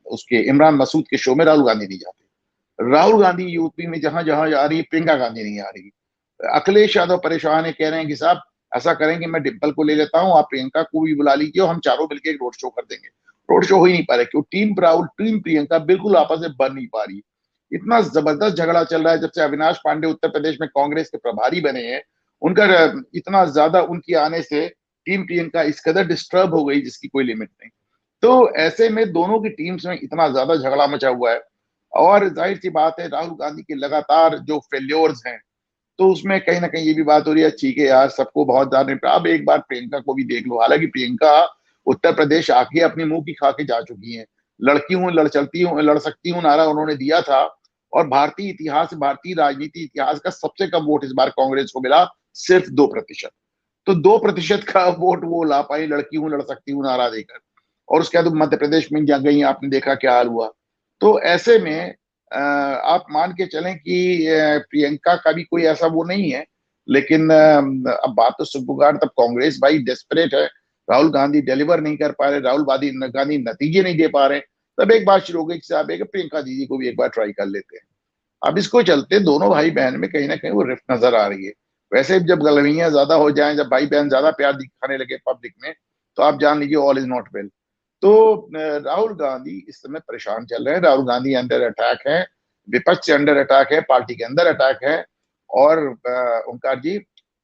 उसके इमरान मसूद के शो में, राहुल गांधी नहीं जाते। राहुल गांधी यूपी में जहां जहां जा रही है, प्रियंका गांधी नहीं आ रही। अखिलेश यादव परेशान है, कह रहे हैं कि साहब ऐसा करें कि मैं डिम्पल को ले लेता हूं, आप प्रियंका को भी बुला लीजिए और हम चारों मिलकर एक रोड शो कर देंगे। रोड शो हो ही नहीं पा रहे, क्योंकि टीम राहुल टीम प्रियंका बिल्कुल आपस में बन नहीं पा रही। इतना जबरदस्त झगड़ा चल रहा है जब से अविनाश पांडे उत्तर प्रदेश में कांग्रेस के प्रभारी बने हैं। उनका इतना ज्यादा उनके आने से टीम प्रियंका इस कदर डिस्टर्ब हो गई जिसकी कोई लिमिट नहीं। तो ऐसे में दोनों की टीम्स में इतना ज्यादा झगड़ा मचा हुआ है, और जाहिर सी बात है राहुल गांधी के लगातार जो फेल्योर्स हैं, तो उसमें कहीं ना कहीं ये भी बात हो रही है, ठीक है यार, सबको बहुत ज्यादा। अब एक बार प्रियंका को भी देख लो। हालांकि प्रियंका उत्तर प्रदेश आके अपनी मुंह की खा के जा चुकी हैं। लड़की हूं, लड़ चलती हूं, लड़ सकती हूं नारा उन्होंने दिया था, और भारतीय इतिहास, भारतीय राजनीति इतिहास का सबसे कम वोट इस बार कांग्रेस को मिला, सिर्फ 2%। तो 2% का वोट वो ला पाई लड़की हूं, लड़ सकती हूं नारा देकर। और उसके बाद मध्य प्रदेश में जा गई, आपने देखा क्या हाल हुआ। तो ऐसे में आप मान के चलें कि प्रियंका का भी कोई ऐसा वो नहीं है। लेकिन अब बात तो सुगबुगार, तब कांग्रेस भाई डेस्परेट है, राहुल गांधी डिलीवर नहीं कर पा रहे, राहुल गांधी नतीजे नहीं दे पा रहे, तब एक बात शुरू हो गई कि साहब एक प्रियंका दीदी को भी एक बार ट्राई कर लेते हैं। अब इसको चलते दोनों भाई बहन में कहीं ना कहीं वो रिफ्ट नजर आ रही है। वैसे जब गलवियां ज्यादा हो जाएं, जब भाई बहन ज्यादा प्यार दिखाने लगे पब्लिक में, तो आप जान लीजिए ऑल इज नॉट वेल। तो राहुल गांधी इस समय परेशान चल रहे हैं, राहुल गांधी अंडर अटैक है। विपक्ष से अंडर अटैक है, पार्टी के अंदर अटैक है। और ओंकार जी,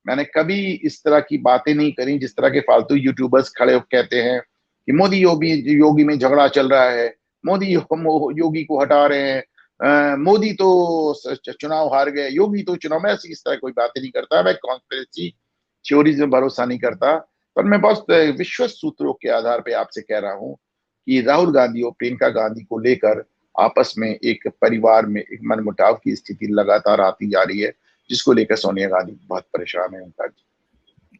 मैंने कभी इस तरह की बातें नहीं करी जिस तरह के फालतू यूट्यूबर्स खड़े होकर कहते हैं कि मोदी योगी में झगड़ा चल रहा है, मोदी योगी को हटा रहे हैं, मोदी तो चुनाव हार गए, योगी तो चुनाव में, ऐसी इस तरह कोई बातें नहीं करता। मैं कॉन्स्पिरेसी थ्योरीज में भरोसा नहीं करता, पर मैं बहुत विश्वस्त सूत्रों के आधार पे आपसे कह रहा हूं कि राहुल गांधी और प्रियंका गांधी को लेकर आपस में एक परिवार में एक मनमुटाव की स्थिति लगातार आती जा रही है, जिसको लेकर सोनिया गांधी बहुत परेशान है। उनका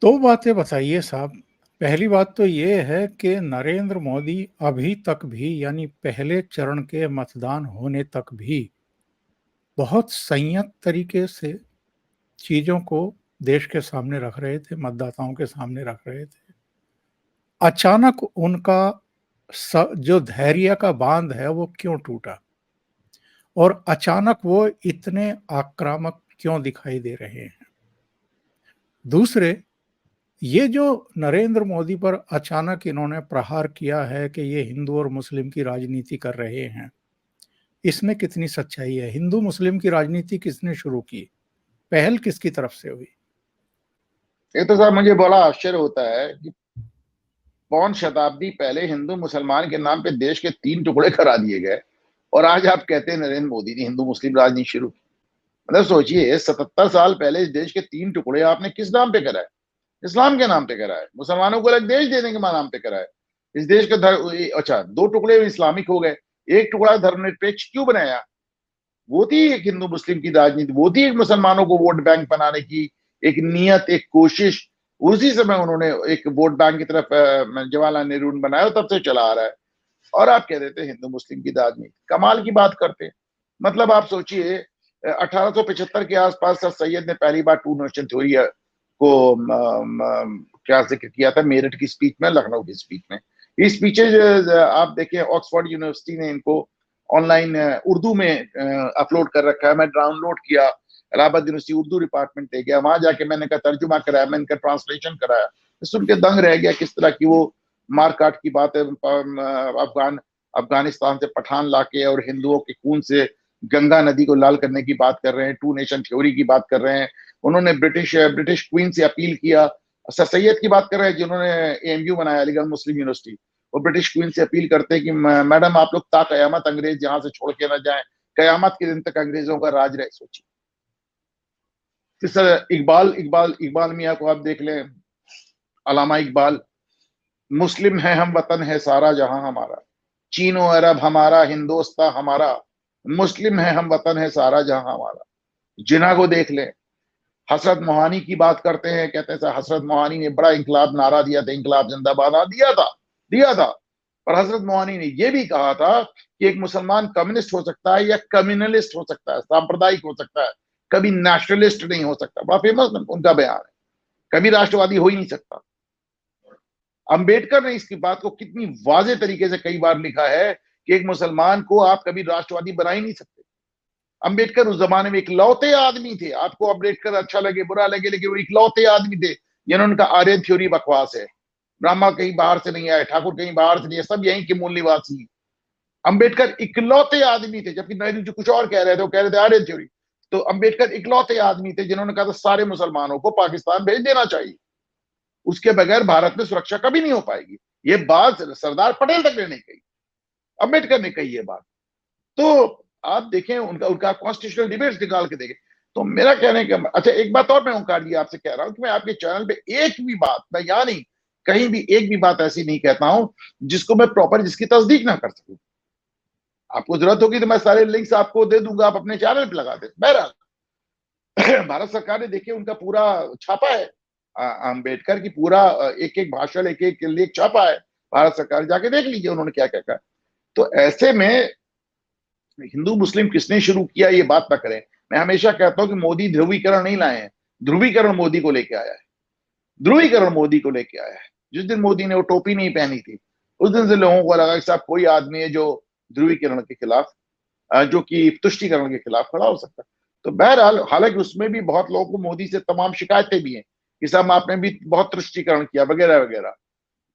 दो बातें बताइए साहब। पहली बात तो ये है कि नरेंद्र मोदी अभी तक भी, यानी पहले चरण के मतदान होने तक भी, बहुत संयत तरीके से चीजों को देश के सामने रख रहे थे, मतदाताओं के सामने रख रहे थे। अचानक उनका जो धैर्य का बांध है वो क्यों टूटा, और अचानक वो इतने आक्रामक क्यों दिखाई दे रहे हैं? दूसरे, ये जो नरेंद्र मोदी पर अचानक इन्होंने प्रहार किया है कि ये हिंदू और मुस्लिम की राजनीति कर रहे हैं, इसमें कितनी सच्चाई है? हिंदू मुस्लिम की राजनीति किसने शुरू की? पहल किसकी तरफ से हुई? ये तो साहब मुझे बड़ा आश्चर्य होता है कि पौन शताब्दी पहले हिंदू मुसलमान के नाम पे देश के 3 टुकड़े करा दिए गए, और आज आप कहते हैं नरेंद्र मोदी ने हिंदू मुस्लिम राजनीति शुरू की। मतलब सोचिए, 77 साल पहले इस देश के 3 टुकड़े आपने किस नाम पे कराए? इस्लाम के नाम पे कराए, मुसलमानों को अलग देश देने के नाम पे कराए। इस देश का धर्म, अच्छा 2 टुकड़े इस्लामिक हो गए, एक टुकड़ा धर्मनिरपेक्ष क्यों बनाया? वो थी एक हिंदू मुस्लिम की राजनीति, वो थी एक मुसलमानों को वोट बैंक बनाने की एक नियत, एक कोशिश। उसी समय उन्होंने एक वोट बैंक की तरफ जवाहरलाल नेहरू ने बनाया, तब से चला आ रहा है। और आप कह देते हैं हिंदू मुस्लिम की राजनीति, कमाल की बात करते हैं। मतलब आप सोचिए, 1875 के आसपास सर सैयद ने पहली बार टू नेशन थ्योरी को क्या जिक्र किया था मेरठ की स्पीच में, लखनऊ की स्पीच में। ये स्पीचेज आप देखिए, ऑक्सफोर्ड यूनिवर्सिटी ने इनको ऑनलाइन उर्दू में अपलोड कर रखा है। मैं डाउनलोड किया, इलाहाबाद यूनिवर्सिटी उर्दू डिपार्टमेंट ले गया, वहां जाके मैंने का तर्जुमा कराया, मैंने इनका ट्रांसलेशन कराया, सुन के दंग रह गया किस तरह की वो मारकाट की बात है। अफगानिस्तान से पठान लाके और हिंदुओं के खून से गंगा नदी को लाल करने की बात कर रहे हैं, टू नेशन थ्योरी की बात कर रहे हैं। उन्होंने ब्रिटिश क्वीन से अपील किया, सर सैयद की बात कर रहे हैं जिन्होंने एएमयू बनाया, अलीगढ़ मुस्लिम यूनिवर्सिटी। वो ब्रिटिश क्वीन से अपील करते हैं कि मैडम आप लोग ता कयामत अंग्रेज यहां से छोड़ के ना जाए, कयामत के दिन तक अंग्रेजों का राज रहे। सोचिए। सर इकबाल मियाँ को आप देख लें, अलामा इकबाल, मुस्लिम है हम, वतन है सारा जहां हमारा, चीनो अरब हमारा, हिंदोस्तां हमारा, मुस्लिम है हम, वतन है सारा जहां हमारा। जिन्ना को देख लें, हसरत मोहानी की बात करते हैं, कहते हैं सर हसरत मोहानी ने बड़ा इंकलाब नारा दिया था, इंकलाब जिंदाबाद दिया था। पर हजरत मोहानी ने यह भी कहा था कि एक मुसलमान कम्युनिस्ट हो सकता है या कम्युनलिस्ट हो सकता है, सांप्रदायिक हो सकता है, कभी नेशनलिस्ट नहीं हो सकता। बड़ा फेमस उनका बयान है, कभी राष्ट्रवादी हो ही नहीं सकता। अंबेडकर ने इसकी बात को कितनी वाजे तरीके से कई बार लिखा है कि एक मुसलमान को आप कभी राष्ट्रवादी बना ही नहीं सकते। अंबेडकर उस जमाने में इकलौते आदमी थे, आपको अंबेडकर अच्छा लगे बुरा लगे, लेकिन वो इकलौते आदमी थे जिन्होंने कहा आर्यन थ्योरी बकवास है, ब्राह्मण कहीं बाहर से नहीं आए, ठाकुर कहीं बाहर से नहीं है, सब यहीं के मूल निवासी। अंबेडकर इकलौते आदमी थे, जबकि नेहरू जी कुछ और कह रहे थे, वो कह रहे थे आर्यन थ्योरी। तो अंबेडकर इकलौते आदमी थे जिन्होंने कहा था सारे मुसलमानों को पाकिस्तान भेज देना चाहिए, उसके बगैर भारत में सुरक्षा कभी नहीं हो पाएगी। ये बात सरदार पटेल तक ने नहीं कही, अंबेडकर ने कही ये बात। तो आप देखें उनका कॉन्स्टिट्यूशनल डिबेट्स निकाल के देखें। तो मेरा कहने का अच्छा, एक बात और मैं ओंकार जी आपसे कह रहा हूं कि मैं आपके चैनल पे एक भी बात, मैं यहाँ नहीं कहीं भी एक भी बात ऐसी नहीं कहता हूं जिसको मैं प्रॉपर जिसकी तस्दीक ना कर सकूं। आपको जरूरत होगी तो मैं सारे लिंक्स आपको दे दूंगा, आप अपने चैनल पे लगा दे। बहरहाल भारत सरकार ने देखिए उनका पूरा छापा है, अंबेडकर की पूरा एक एक भाषण एक एक लेख छापा है, भारत सरकार जाके देख लीजिए उन्होंने क्या क्या कहा। तो ऐसे में हिंदू मुस्लिम किसने शुरू किया ये बात ना करें। मैं हमेशा कहता हूं कि मोदी ध्रुवीकरण नहीं लाए हैं, ध्रुवीकरण मोदी को लेके आया है, ध्रुवीकरण मोदी को लेके आया है। जिस दिन मोदी ने वो टोपी नहीं पहनी थी, उस दिन से लोगों को लगा कि साहब कोई आदमी है जो ध्रुवीकरण के खिलाफ, जो कि तुष्टीकरण के खिलाफ खड़ा हो सकता है। तो बहरहाल हालांकि उसमें भी बहुत लोगों को मोदी से तमाम शिकायतें भी हैं कि साहब आपने भी बहुत तुष्टीकरण किया वगैरह वगैरह।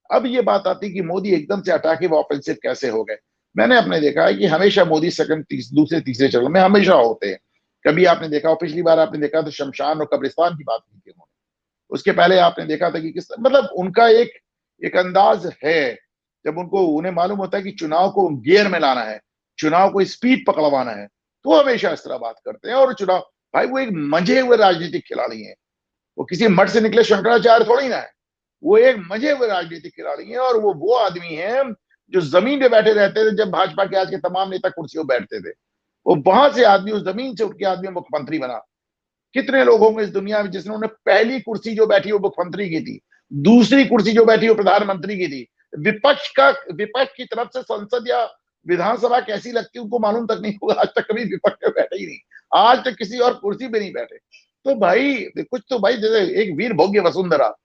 अब ये बात आती कि मोदी एकदम से अटैकिव ऑफेंसिव कैसे हो गए। मैंने अपने देखा है कि हमेशा मोदी सेकंड दूसरे तीसरे चरण में हमेशा होते हैं। कभी आपने देखा, पिछली बार आपने देखा तो शमशान और कब्रिस्तान की बात की थी उन्होंने, उसके पहले आपने देखा था कि किस मतलब उनका एक अंदाज है, जब उन्हें मालूम होता है कि चुनाव को गियर में लाना है, चुनाव को स्पीड पकड़वाना है, तो हमेशा इस तरह बात करते हैं। और चुनाव भाई वो एक मंझे हुए राजनीतिक खिलाड़ी हैं, वो किसी मठ से निकले शंकराचार्य थोड़ी ना है, वो एक मंझे हुए राजनीतिक खिलाड़ी हैं। और वो आदमी हैं जो जमीन पे बैठे रहते थे जब भाजपा के आज के तमाम नेता कुर्सियों बैठते थे, वो वहां से आदमी उस जमीन से उठ के आदमी मुख्यमंत्री बना। कितने लोग होंगे इस दुनिया में जिसने पहली कुर्सी जो बैठी वो मुख्यमंत्री की थी, दूसरी कुर्सी जो बैठी वो प्रधानमंत्री की थी। विपक्ष की तरफ से संसद या विधानसभा कैसी लगती है उनको मालूम तक नहीं होगा, आज तक कभी विपक्ष में बैठे ही नहीं, आज तक किसी और कुर्सी पे नहीं बैठे। तो भाई कुछ तो भाई जैसे एक वीर भोग्य वसुंधरा,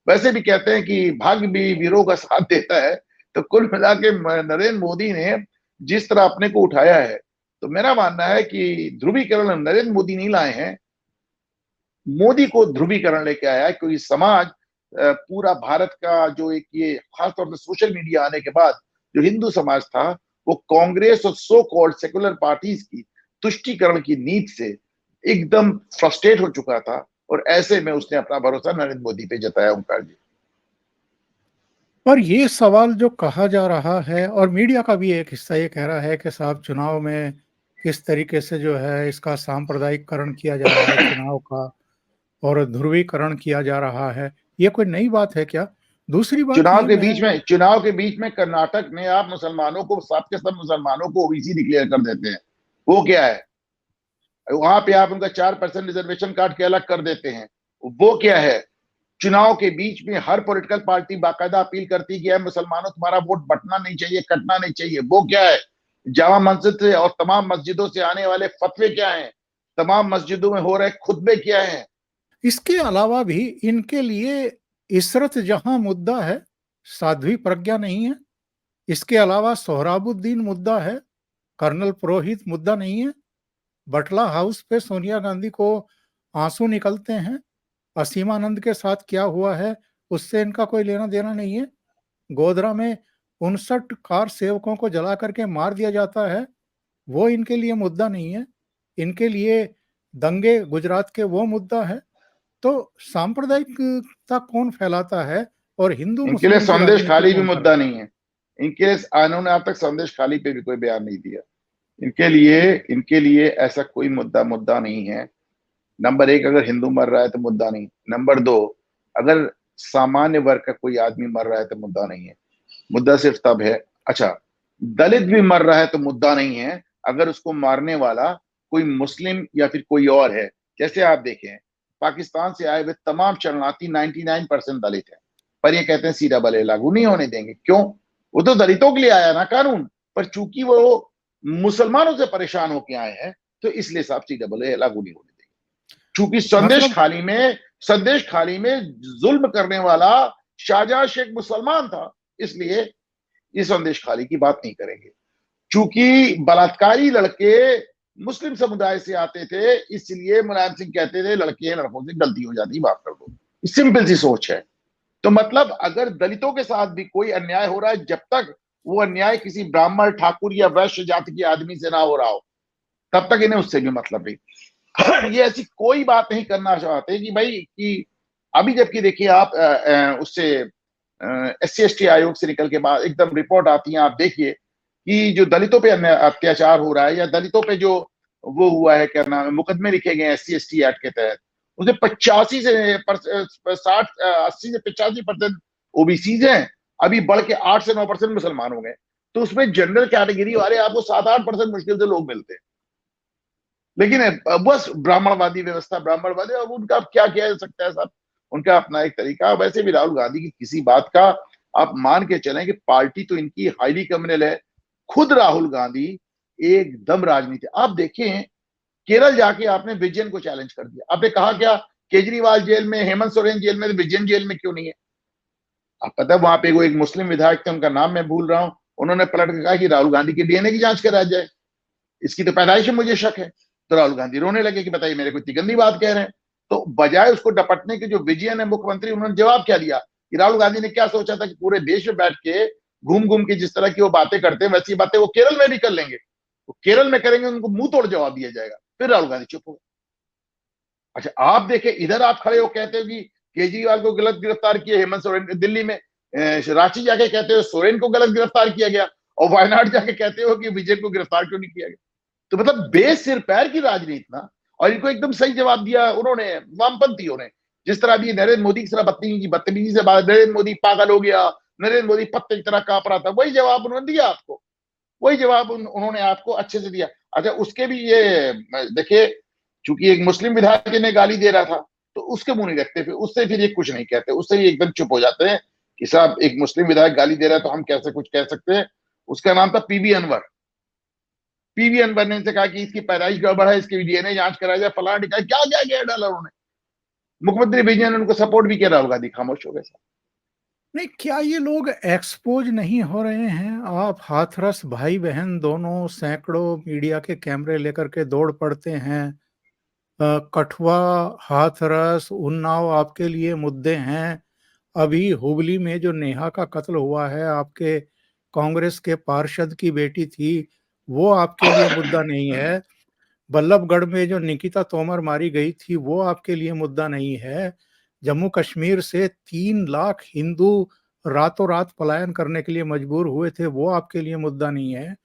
वैसे भी कहते हैं कि भाग्य भी वीरों का साथ देता है। तो कुल मिला के नरेंद्र मोदी ने जिस तरह अपने को उठाया है, तो मेरा मानना है कि ध्रुवीकरण नरेंद्र मोदी नहीं लाए हैं, मोदी को ध्रुवीकरण लेके आया है। क्योंकि समाज पूरा भारत का जो एक ये खासतौर से सोशल मीडिया आने के बाद जो हिंदू समाज था वो कांग्रेस और सो कॉल्ड सेकुलर पार्टीज की तुष्टीकरण की नीति से एकदम फ्रस्ट्रेट हो चुका था, और ऐसे में उसने अपना भरोसा नरेंद्र मोदी पे जताया। ओंकार जी, पर ये सवाल जो कहा जा रहा है, और मीडिया का भी एक हिस्सा ये कह रहा है कि साहब चुनाव में किस तरीके से जो है इसका सांप्रदायिककरण किया जा रहा है चुनाव का, और ध्रुवीकरण किया जा रहा है, ये कोई नई बात है क्या? दूसरी बात ये चुनाव के बीच में कर्नाटक में आप मुसलमानों को, सब के सब मुसलमानों को ओबीसी डिक्लेयर कर देते हैं। वो क्या है? वहां पे आप उनका 4% रिजर्वेशन काट के अलग कर देते हैं। वो क्या है? चुनाव के बीच में हर पॉलिटिकल पार्टी बाकायदा अपील करती है कि मुसलमानों तुम्हारा वोट बटना नहीं चाहिए, कटना नहीं चाहिए। वो क्या है? जामा मस्जिद से और तमाम मस्जिदों से आने वाले फतवे क्या हैं? तमाम मस्जिदों में हो रहे खुतबे क्या हैं? इसके अलावा भी इनके लिए इशरत जहां मुद्दा है, साध्वी प्रज्ञा नहीं है। इसके अलावा सोहराबुद्दीन मुद्दा है, कर्नल पुरोहित मुद्दा नहीं है। बटला हाउस पे सोनिया गांधी को आंसू निकलते हैं, असीमानंद के साथ क्या हुआ है उससे इनका कोई लेना देना नहीं है। गोधरा में 59 कार सेवकों को जला करके मार दिया जाता है, वो इनके लिए मुद्दा नहीं है। इनके लिए दंगे गुजरात के वो मुद्दा है। तो सांप्रदायिकता कौन फैलाता है और हिंदू इनके लिए मुस्लिम की संदेश राजनीति खाली भी कौन मुद्दा करता है? नहीं है। इन्होंने अब तक संदेश खाली पे भी कोई बयान नहीं दिया। इनके लिए ऐसा कोई मुद्दा नहीं है। नंबर 1, अगर हिंदू मर रहा है तो मुद्दा नहीं। नंबर 2, अगर सामान्य वर्ग का कोई आदमी मर रहा है तो मुद्दा नहीं है। मुद्दा सिर्फ तब है, अच्छा दलित भी मर रहा है तो मुद्दा नहीं है अगर उसको मारने वाला कोई मुस्लिम या फिर कोई और है। जैसे आप देखें, पाकिस्तान से आए हुए तमाम शरणार्थी 99% दलित हैं, पर ये कहते हैं सीधा बले लागू नहीं होने देंगे। क्यों? वो तो दलितों के लिए आया ना कानून, पर चूंकि वो मुसलमानों से परेशान होके आए हैं तो इसलिए साहब सीधा बले लागू नहीं होने देंगे। चूंकि संदेश खाली में जुल्म करने वाला शाहजहां शेख मुसलमान था, इसलिए इस संदेश खाली की बात नहीं करेंगे। चूंकि बलात्कारी लड़के मुस्लिम समुदाय से आते थे, इसलिए मुलायम सिंह कहते थे लड़के लड़कों से गलती हो जाती, माफ कर दो। सिंपल सी सोच है। तो मतलब अगर दलितों के साथ भी कोई अन्याय हो रहा है, जब तक वो अन्याय किसी ब्राह्मण, ठाकुर या वैश्य जाति के आदमी से ना हो रहा हो, तब तक इन्हें उससे भी मतलब नहीं। ये ऐसी कोई बात नहीं करना चाहते कि भाई कि अभी जबकि देखिए आप उससे SC/ST आयोग से निकल के बाद एकदम रिपोर्ट आती है, आप देखिए कि जो दलितों पे अत्याचार हो रहा है या दलितों पे जो वो हुआ है, क्या नाम है, मुकदमे लिखे गए SC/ST एक्ट के तहत, उसमें 80 से 85% ओबीसीज हैं, अभी बढ़ के 8 से 9% मुसलमान हो गए। तो उसमें जनरल कैटेगरी वाले आपको 7-8% मुश्किल से लोग मिलते हैं। लेकिन बस ब्राह्मणवादी व्यवस्था, ब्राह्मणवादी, अब उनका क्या किया जा सकता है साहब, उनका अपना एक तरीका। वैसे भी राहुल गांधी की किसी बात का आप मान के चलें कि पार्टी तो इनकी हाईली कम्युनल है। खुद राहुल गांधी एकदम राजनीति, आप देखें केरल जाके आपने विजयन को चैलेंज कर दिया। आपने कहा क्या केजरीवाल जेल में, हेमंत सोरेन जेल में, विजयन जेल में क्यों नहीं है? आप पता है वहां पे वो एक मुस्लिम विधायक थे, उनका नाम मैं भूल रहा हूं, उन्होंने पलट के कहा कि राहुल गांधी की DNA की जांच करा जाए, इसकी तो पैदाइश में मुझे शक है। तो राहुल गांधी रोने लगे कि बताइए मेरे को इतनी गंदी बात कह रहे हैं। तो बजाय उसको डपटने के जो विजयन है मुख्यमंत्री, उन्होंने जवाब क्या दिया कि राहुल गांधी ने क्या सोचा था कि पूरे देश में बैठ के घूम घूम के जिस तरह की वो बातें करते हैं वैसी बातें वो केरल में भी कर लेंगे। वो केरल में करेंगे, उनको मुंह तोड़ जवाब दिया जाएगा, फिर राहुल गांधी चुप हो गए। अच्छा आप देखें, इधर आप खड़े हो कहते हो कि केजरीवाल को गलत गिरफ्तार किया, हेमंत सोरेन दिल्ली में, रांची जाके कहते हो सोरेन को गलत गिरफ्तार किया गया, और वायनाड जाके कहते हो कि विजय को गिरफ्तार क्यों नहीं किया गया। तो मतलब बेसिर पैर की राजनीति ना, और इनको एकदम सही जवाब दिया उन्होंने, वामपंथियों ने। जिस तरह अभी नरेंद्र मोदी की तरह बदतमीजी से बात, नरेंद्र मोदी पागल हो गया, नरेंद्र मोदी पत्ते की तरह कांप रहा था, वही जवाब उन्होंने दिया आपको, वही जवाब उन्होंने आपको अच्छे से दिया। अच्छा उसके भी ये देखिए, चूंकि एक मुस्लिम विधायक ने गाली दे रहा था तो उसके मुंह नहीं रखते, फिर उससे फिर ये कुछ नहीं कहते, उससे ये एकदम चुप हो जाते हैं कि साहब एक मुस्लिम विधायक गाली दे रहा है तो हम कैसे कुछ कह सकते हैं। उसका नाम था पीवी अनवर। पीवी अनवर ने कहा कि इसकी पैदाइश गड़बड़ है, इसकी डीएनए जांच कराया जाए, फलाना टिका, क्या क्या क्या डाला उन्होंने। मुख्यमंत्री विजय ने उनको सपोर्ट भी किया, राहुल गांधी खामोश हो गए। नहीं, क्या ये लोग एक्सपोज नहीं हो रहे हैं? आप हाथरस भाई बहन दोनों सैकड़ों मीडिया के कैमरे लेकर के दौड़ पड़ते हैं। कठुआ, हाथरस, उन्नाव आपके लिए मुद्दे हैं। अभी हुबली में जो नेहा का कत्ल हुआ है, आपके कांग्रेस के पार्षद की बेटी थी, वो आपके लिए मुद्दा नहीं है। बल्लभगढ़ में जो निकिता तोमर मारी गई थी, वो आपके लिए मुद्दा नहीं है। जम्मू कश्मीर से 3 लाख हिंदू रातों रात पलायन करने के लिए मजबूर हुए थे, वो आपके लिए मुद्दा नहीं है।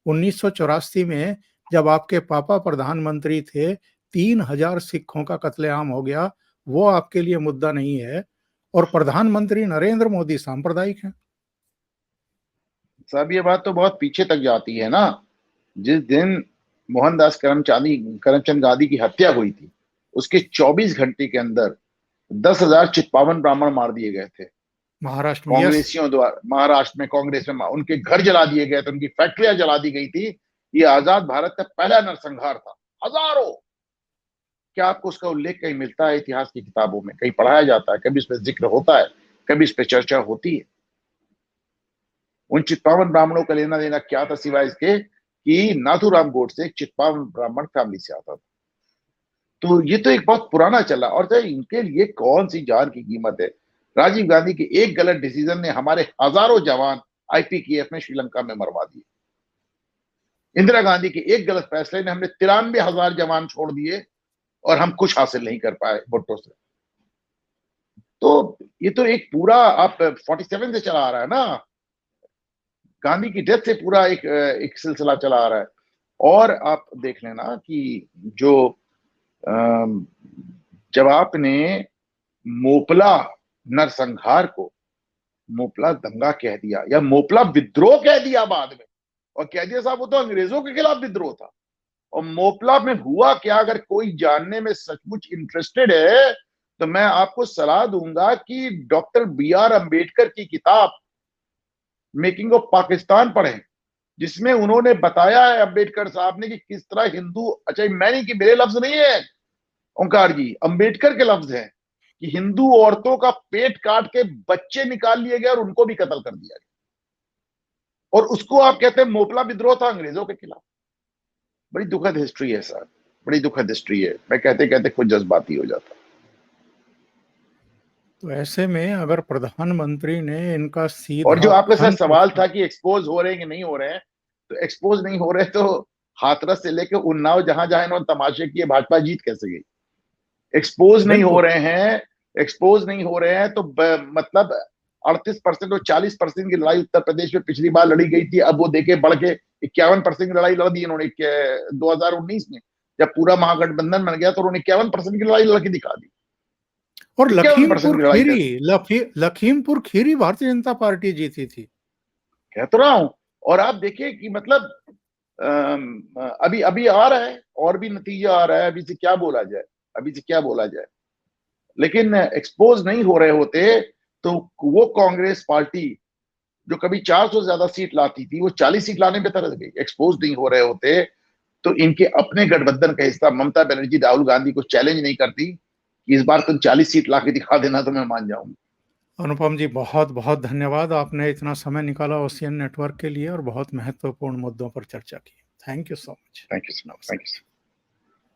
1984 में जब आपके पापा प्रधानमंत्री थे, 3000 सिखों का कत्लेआम हो गया, वो आपके लिए मुद्दा नहीं है। और प्रधानमंत्री नरेंद्र मोदी सांप्रदायिक हैं। साहब ये बात तो बहुत पीछे तक जाती है ना। जिस दिन मोहनदास करमचंद गांधी की हत्या हुई थी, उसके 24 घंटे के अंदर 10,000 चित्पावन ब्राह्मण मार दिए गए थे महाराष्ट्र में। कांग्रेसियों द्वारा। महाराष्ट्र में कांग्रेस में उनके घर जला दिए गए थे, उनकी फैक्ट्रियां जला दी गई थी। ये आजाद भारत का पहला नरसंहार था। हजारों, क्या आपको उसका उल्लेख कहीं मिलता है इतिहास की किताबों में? कहीं पढ़ाया जाता है? कभी इस पर जिक्र होता है? कभी इस पर चर्चा होती है? उन चित्पावन ब्राह्मणों का लेना देना क्या था सिवाय इसके कि नाथूराम गोडसे एक चित्पावन ब्राह्मण फैमिली से आता था। तो ये तो एक बहुत पुराना चला, और इनके लिए कौन सी जान की कीमत है। राजीव गांधी के एक गलत डिसीजन ने हमारे हजारों जवान आईपीकेएफ में श्रीलंका में मरवा दिए। इंदिरा गांधी के एक गलत फैसले ने हमने 93,000 जवान छोड़ दिए और हम कुछ हासिल नहीं कर पाए भुट्टो से। तो ये तो एक पूरा आप 47 से चला आ रहा है ना, गांधी की डेथ से पूरा एक सिलसिला चला आ रहा है। और आप देख लेना कि जो जब आपने मोपला नरसंहार को मोपला दंगा कह दिया या मोपला विद्रोह कह दिया बाद में, और कह दिया साहब वो तो अंग्रेजों के खिलाफ विद्रोह था। और मोपला में हुआ क्या, अगर कोई जानने में सचमुच इंटरेस्टेड है तो मैं आपको सलाह दूंगा कि डॉक्टर BR अम्बेडकर की किताब मेकिंग ऑफ पाकिस्तान पढ़ें, जिसमें उन्होंने बताया है अम्बेडकर साहब ने कि किस तरह हिंदू, अच्छा मैंने कि मेरे लफ्ज नहीं है ओंकार जी, अम्बेडकर के लफ्ज हैं कि हिंदू औरतों का पेट काट के बच्चे निकाल लिए गए और उनको भी कत्ल कर दिया गया। और उसको आप कहते हैं मोपला विद्रोह था अंग्रेजों के खिलाफ। बड़ी दुखद हिस्ट्री है सर, बड़ी दुखद हिस्ट्री है। मैं कहते कहते खुद जज्बाती हो जाता। तो ऐसे में अगर प्रधानमंत्री ने इनका सीधा, और जो आपके साथ सवाल था कि एक्सपोज हो रहे हैं कि नहीं हो रहे हैं, तो एक्सपोज नहीं हो रहे तो हाथरस से लेकर उन्नाव जहां जहां इन्होंने तमाशे किए, भाजपा जीत कैसे गई? एक्सपोज नहीं हो रहे हैं, एक्सपोज नहीं हो रहे हैं तो मतलब 38% और 40% की लड़ाई उत्तर प्रदेश में पिछली बार लड़ी गई थी, अब वो देखे बढ़ के 51% की लड़ाई लड़ दी इन्होंने 2019 में। जब पूरा महागठबंधन बन गया तो उन्होंने 51% की लड़ाई लड़के दिखा दी। और लखीमपुर खीरी भारतीय जनता पार्टी जीती थी, कह तो रहा हूं। और आप देखिए कि मतलब अभी अभी आ रहा है और भी नतीजा आ रहा है, अभी से क्या बोला जाए, अभी से क्या बोला जाए। लेकिन एक्सपोज नहीं हो रहे होते तो वो कांग्रेस पार्टी जो कभी 400 से ज्यादा सीट लाती थी, वो 40 सीट लाने पे तरस गई। एक्सपोज नहीं हो रहे होते तो इनके अपने गठबंधन का हिस्सा ममता बनर्जी राहुल गांधी को चैलेंज नहीं करती कि इस बार तुम 40 सीट ला के दिखा देना तो मैं मान जाऊंगी। अनुपम जी बहुत बहुत धन्यवाद, आपने इतना समय निकाला ओशियन नेटवर्क के लिए और बहुत महत्वपूर्ण मुद्दों पर चर्चा की। Thank you so much. Thank you.